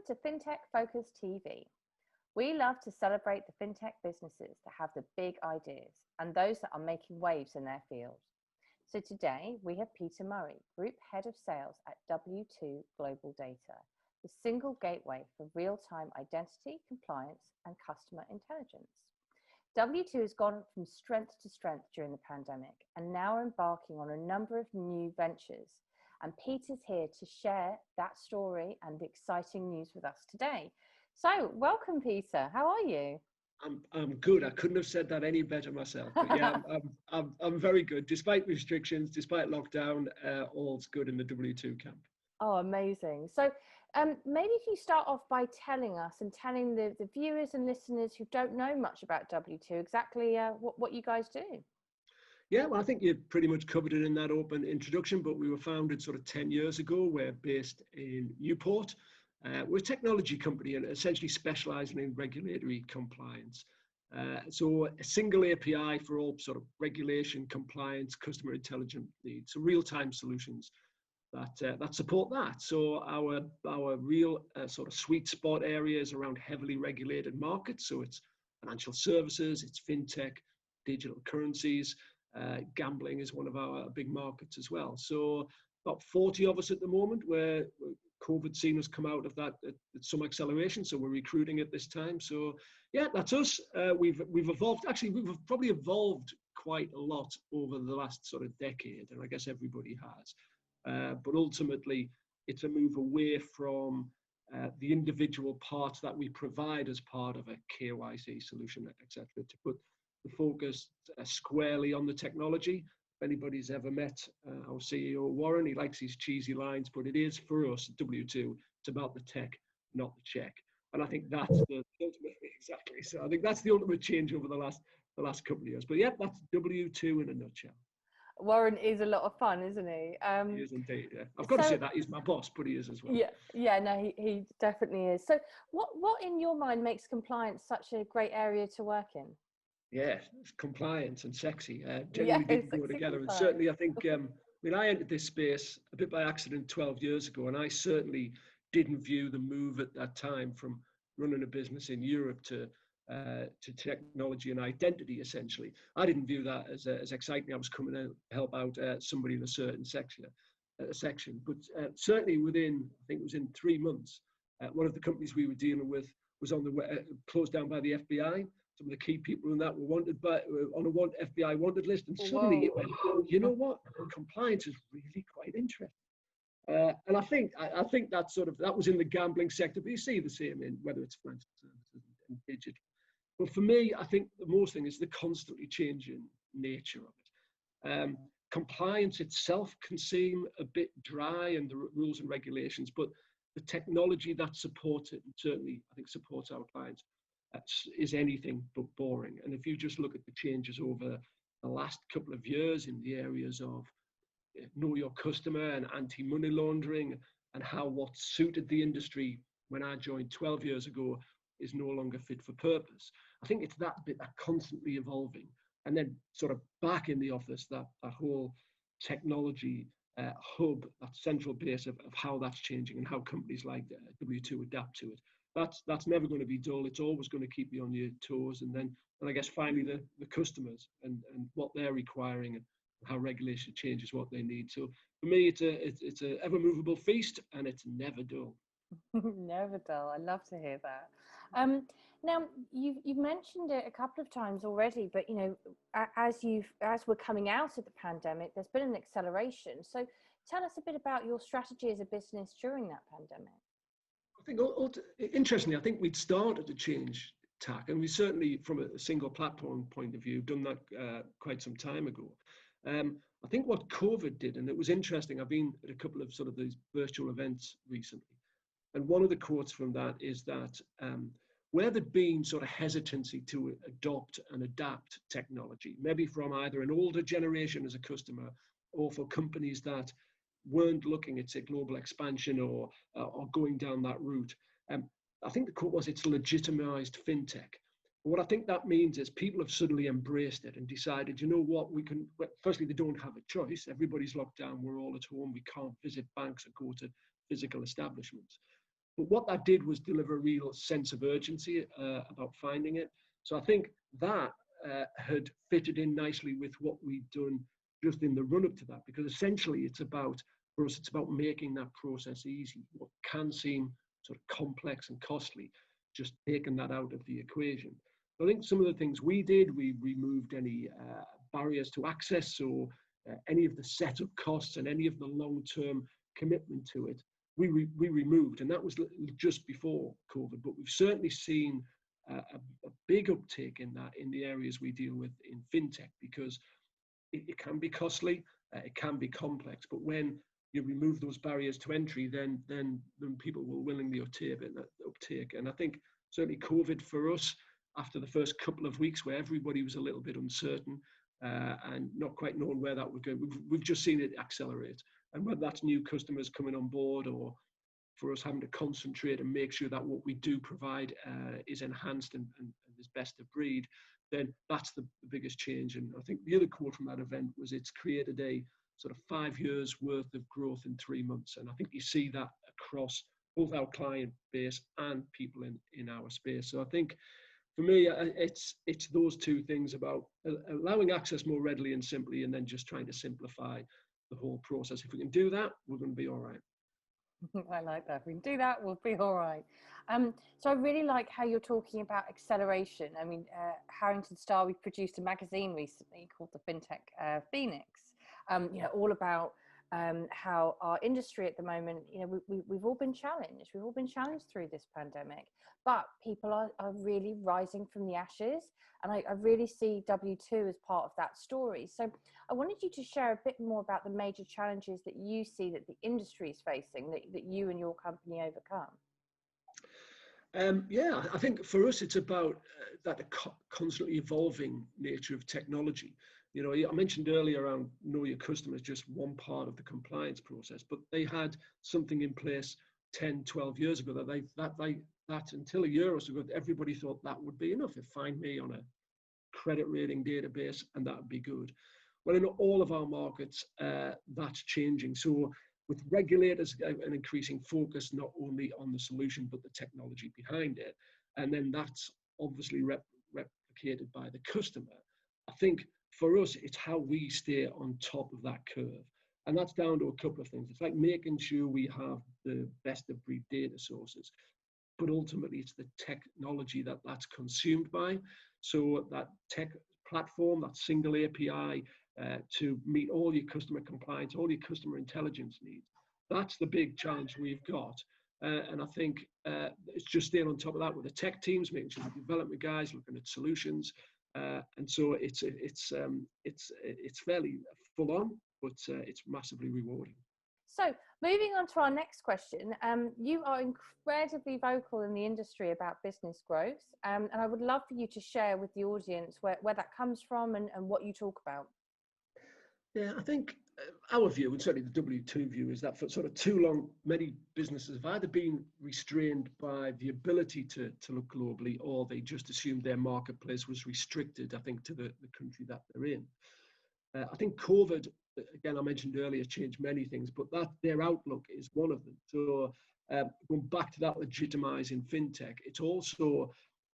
to Fintech Focus TV. We love to celebrate the fintech businesses that have the big ideas and those that are making waves in their field. So today we have Peter Murray, Group Head of Sales at W2 Global Data, the single gateway for real-time identity, compliance, and customer intelligence. W2 has gone from strength to strength during the pandemic and now are embarking on a number of new ventures. And Peter's here to share that story and the exciting news with us today. So welcome, Peter. How are you? I'm good. I couldn't have said that any better myself. But yeah, I'm very good. Despite restrictions, despite lockdown, all's good in the W2 camp. Oh, amazing. So maybe if you start off by telling us and telling the viewers and listeners who don't know much about W2 exactly what you guys do. Yeah, well, I think you pretty much covered it in that open introduction, but we were founded sort of 10 years ago. We're based in Newport. We're a technology company and essentially specializing in regulatory compliance. So a single API for all sort of regulation, compliance, customer intelligence needs, so real-time solutions that support that. So our real sort of sweet spot areas around heavily regulated markets. So it's financial services, it's fintech, digital currencies. Gambling is one of our big markets as well. So about 40 of us at the moment, where COVID's seen us come out of that at some acceleration. So we're recruiting at this time. So yeah, that's us. We've evolved. Actually, we've probably evolved quite a lot over the last sort of decade, and I guess everybody has. But ultimately, it's a move away from the individual parts that we provide as part of a KYC solution, etc., to put the focus squarely on the technology. If anybody's ever met our CEO, Warren, he likes his cheesy lines, but it is for us at W2, it's about the tech, not the check. And I think that's the ultimate, exactly. So I think that's the ultimate change over the last couple of years. But yeah, that's W2 in a nutshell. Warren is a lot of fun, isn't he? He is indeed, yeah. I've got to say that he's my boss, but he is as well. Yeah, no, he definitely is. So what in your mind makes compliance such a great area to work in? Yeah, compliance and sexy generally didn't go together. And certainly I think, I entered this space a bit by accident 12 years ago, and I certainly didn't view the move at that time from running a business in Europe to technology and identity, essentially. I didn't view that as exciting. I was coming to help out somebody in a certain section. But certainly within 3 months, one of the companies we were dealing with was on the closed down by the FBI. Some of the key people in that were wanted on a FBI wanted list, and suddenly it went, you know what, compliance is really quite interesting. And I think that was in the gambling sector, but you see the same in whether it's financial services and digital. But for me, I think the most thing is the constantly changing nature of it. Compliance itself can seem a bit dry and the rules and regulations, but the technology that supports it, and certainly I think supports our clients, is anything but boring. And if you just look at the changes over the last couple of years in the areas of know your customer and anti-money laundering, and how what suited the industry when I joined 12 years ago is no longer fit for purpose. I think it's that bit that constantly evolving. And then sort of back in the office, that whole technology hub, that central base of how that's changing and how companies like W2 adapt to it. That's never going to be dull. It's always going to keep you on your toes. And I guess finally the customers and what they're requiring and how regulation changes what they need. So for me, it's a ever movable feast, and it's never dull. Never dull. I love to hear that. Now you've mentioned it a couple of times already, but as we're coming out of the pandemic, there's been an acceleration. So tell us a bit about your strategy as a business during that pandemic. I think, interestingly, I think we'd started to change tack, and we certainly, from a single platform point of view, done that quite some time ago. I think what COVID did, and it was interesting, I've been at a couple of sort of these virtual events recently, and one of the quotes from that is that where there'd been sort of hesitancy to adopt and adapt technology, maybe from either an older generation as a customer or for companies that weren't looking at, say, global expansion or going down that route. I think the quote was, it's legitimized fintech. What I think that means is people have suddenly embraced it and decided, you know what, firstly, they don't have a choice. Everybody's locked down. We're all at home. We can't visit banks or go to physical establishments. But what that did was deliver a real sense of urgency about finding it. So I think that had fitted in nicely with what we'd done just in the run up to that, because essentially it's about, for us, it's about making that process easy. What can seem sort of complex and costly, just taking that out of the equation. I think some of the things we did, we removed any barriers to access, so any of the setup costs and any of the long-term commitment to it, we removed, and that was just before COVID. But we've certainly seen a big uptake in that in the areas we deal with in fintech, because it can be costly, it can be complex, but when you remove those barriers to entry, then people will willingly uptake. And I think certainly COVID for us, after the first couple of weeks where everybody was a little bit uncertain and not quite knowing where that would go, we've just seen it accelerate. And whether that's new customers coming on board, or for us having to concentrate and make sure that what we do provide is enhanced and is best of breed, then that's the biggest change. And I think the other quote from that event was, it's created a sort of 5 years worth of growth in 3 months. And I think you see that across both our client base and people in our space. So I think for me, it's those two things about allowing access more readily and simply, and then just trying to simplify the whole process. If we can do that, we're going to be all right. I like that. If we can do that, we'll be all right. So I really like how you're talking about acceleration. I mean, Harrington Starr, we produced a magazine recently called the Fintech Phoenix, all about how our industry at the moment, we've all been challenged. We've all been challenged through this pandemic, but people are really rising from the ashes. And I really see W2 as part of that story. So I wanted you to share a bit more about the major challenges that you see that the industry is facing, that you and your company overcome. Yeah, I think for us, it's about that constantly evolving nature of technology. I mentioned earlier around know your customers, just one part of the compliance process, but they had something in place 10, 12 years ago that until a year or so ago, everybody thought that would be enough. If find me on a credit rating database and that would be good. Well, in all of our markets, that's changing. So with regulators, an increasing focus not only on the solution, but the technology behind it. And then that's obviously replicated by the customer. I think for us, it's how we stay on top of that curve. And that's down to a couple of things. It's like making sure we have the best of breed data sources, but ultimately it's the technology that's consumed by. So that tech platform, that single API to meet all your customer compliance, all your customer intelligence needs. That's the big challenge we've got. And I think it's just staying on top of that with the tech teams, making sure the development guys looking at solutions. And so it's fairly full on, but it's massively rewarding. So moving on to our next question, you are incredibly vocal in the industry about business growth, and I would love for you to share with the audience where that comes from and what you talk about. Yeah, I think our view, and certainly the W2 view, is that for sort of too long, many businesses have either been restrained by the ability to look globally, or they just assumed their marketplace was restricted, I think, to the country that they're in. I think COVID, again, I mentioned earlier, changed many things, but that their outlook is one of them. So going back to that legitimizing fintech, it's also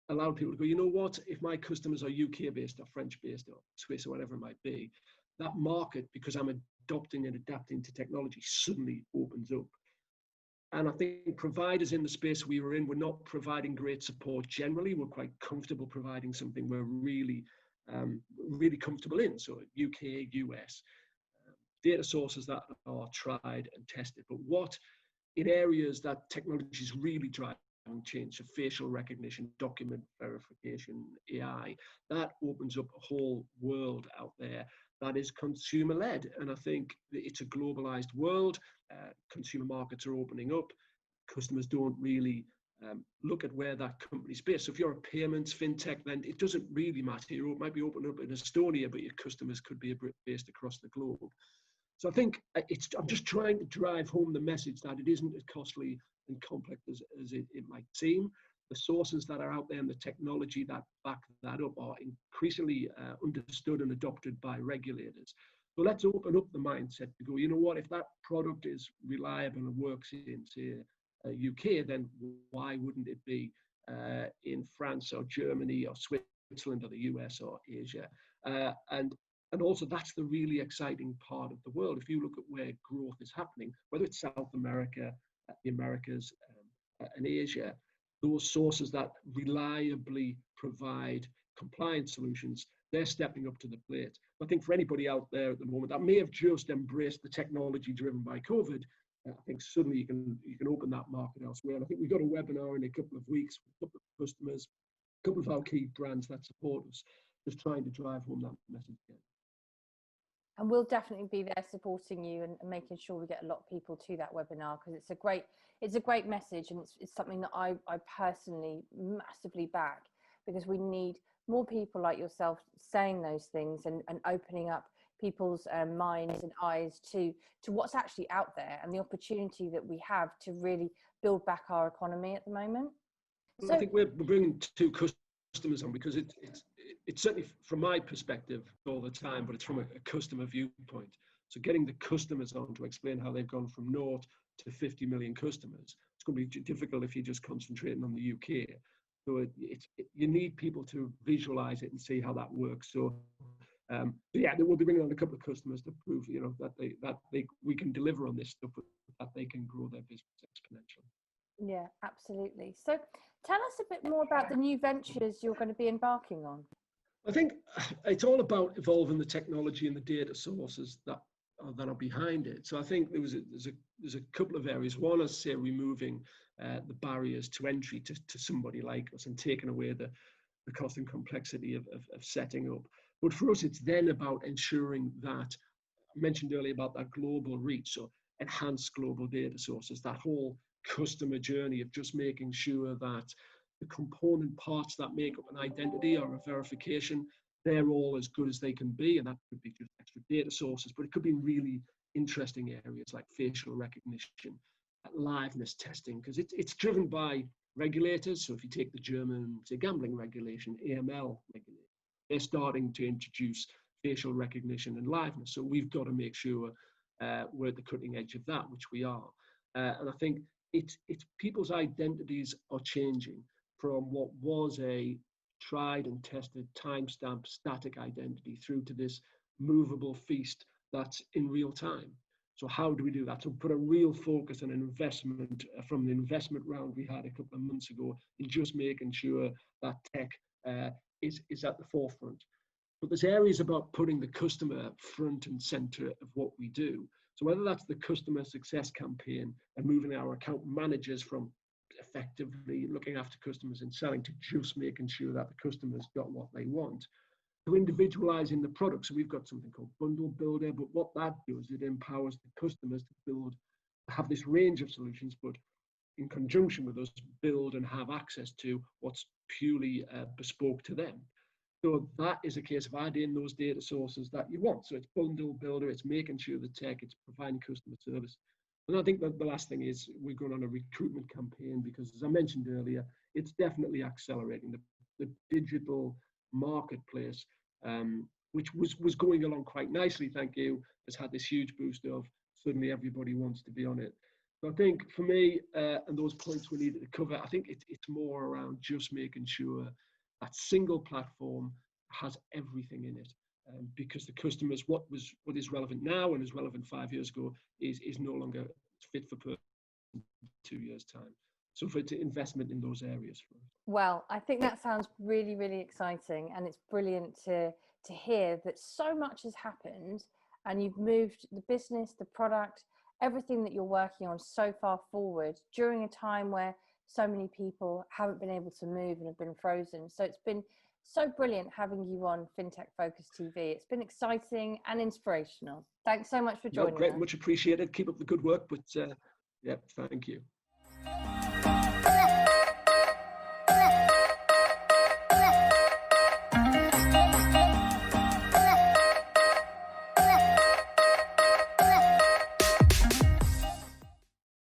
allowed people to go, you know what, if my customers are UK based or French based or Swiss or whatever it might be, that market, because I'm adopting and adapting to technology, suddenly opens up. And I think providers in the space we were in were not providing great support generally. We're quite comfortable providing something we're really comfortable in. So UK, US, data sources that are tried and tested. But what in areas that technology is really driving change, so facial recognition, document verification, AI, that opens up a whole world out there that is consumer led. And I think it's a globalized world. Consumer markets are opening up. Customers don't really look at where that company's based. So if you're a payments fintech, then it doesn't really matter. You might be opening up in Estonia, but your customers could be based across the globe. So I think I'm just trying to drive home the message that it isn't as costly and complex as it might seem. The sources that are out there and the technology that back that up are increasingly understood and adopted by regulators. So let's open up the mindset to go, you know what, if that product is reliable and works in, say, UK, then why wouldn't it be in France or Germany or Switzerland or the US or Asia? And also, that's the really exciting part of the world. If you look at where growth is happening, whether it's South America, the Americas, and Asia, those sources that reliably provide compliance solutions, they're stepping up to the plate. I think for anybody out there at the moment that may have just embraced the technology driven by COVID, I think suddenly you can open that market elsewhere. And I think we've got a webinar in a couple of weeks with a couple of customers, a couple of our key brands that support us, just trying to drive home that message again. And we'll definitely be there supporting you and making sure we get a lot of people to that webinar, because it's a great message, and it's something that I personally massively back, because we need more people like yourself saying those things and opening up people's minds and eyes to what's actually out there and the opportunity that we have to really build back our economy at the moment. So I think we're bringing two customers on, because it's certainly from my perspective all the time, but it's from a customer viewpoint. So getting the customers on to explain how they've gone from 0 to 50 million customers, it's going to be difficult if you're just concentrating on the UK. So you need people to visualize it and see how that works. So yeah, we'll be bringing on a couple of customers to prove, that we can deliver on this stuff, that they can grow their business exponentially. Yeah, absolutely. So tell us a bit more about the new ventures you're going to be embarking on. I think it's all about evolving the technology and the data sources that are behind it. So I think there's a couple of areas. One is, say, removing the barriers to entry to somebody like us and taking away the cost and complexity of setting up. But for us, it's then about ensuring that, I mentioned earlier about that global reach, so enhanced global data sources, that whole customer journey of just making sure that the component parts that make up an identity or a verification, they're all as good as they can be. And that could be just extra data sources, but it could be in really interesting areas like facial recognition, liveness testing, because it's driven by regulators. So if you take the German, say, gambling regulation, AML regulation, they're starting to introduce facial recognition and liveness. So we've got to make sure we're at the cutting edge of that, which we are. And I think it's people's identities are changing from what was a tried and tested timestamp static identity through to this movable feast that's in real time. So how do we do that? So put a real focus on an investment from the investment round we had a couple of months ago in just making sure that tech is at the forefront. But there's areas about putting the customer front and center of what we do. So whether that's the customer success campaign and moving our account managers from effectively looking after customers and selling to just making sure that the customers got what they want, to individualizing the product. So we've got something called Bundle Builder, but what that does, it empowers the customers to have this range of solutions, but in conjunction with us, build and have access to what's purely bespoke to them. So that is a case of adding those data sources that you want. So it's Bundle Builder, it's making sure the tech, it's providing customer service. And I think that the last thing is we're going on a recruitment campaign, because as I mentioned earlier, it's definitely accelerating the digital marketplace, which was going along quite nicely, thank you, has had this huge boost of suddenly everybody wants to be on it. So I think for me, and those points we needed to cover, I think it's more around just making sure that single platform has everything in it. Because the customers, what is relevant now and is relevant 5 years ago is no longer fit for purpose in 2 years' time. So for investment in those areas. Well, I think that sounds really, really exciting, and it's brilliant to hear that so much has happened and you've moved the business, the product, everything that you're working on so far forward during a time where so many people haven't been able to move and have been frozen. So it's been so brilliant having you on Fintech Focus TV. It's been exciting and inspirational. Thanks so much for joining us. Much appreciated. Keep up the good work. But yeah, thank you.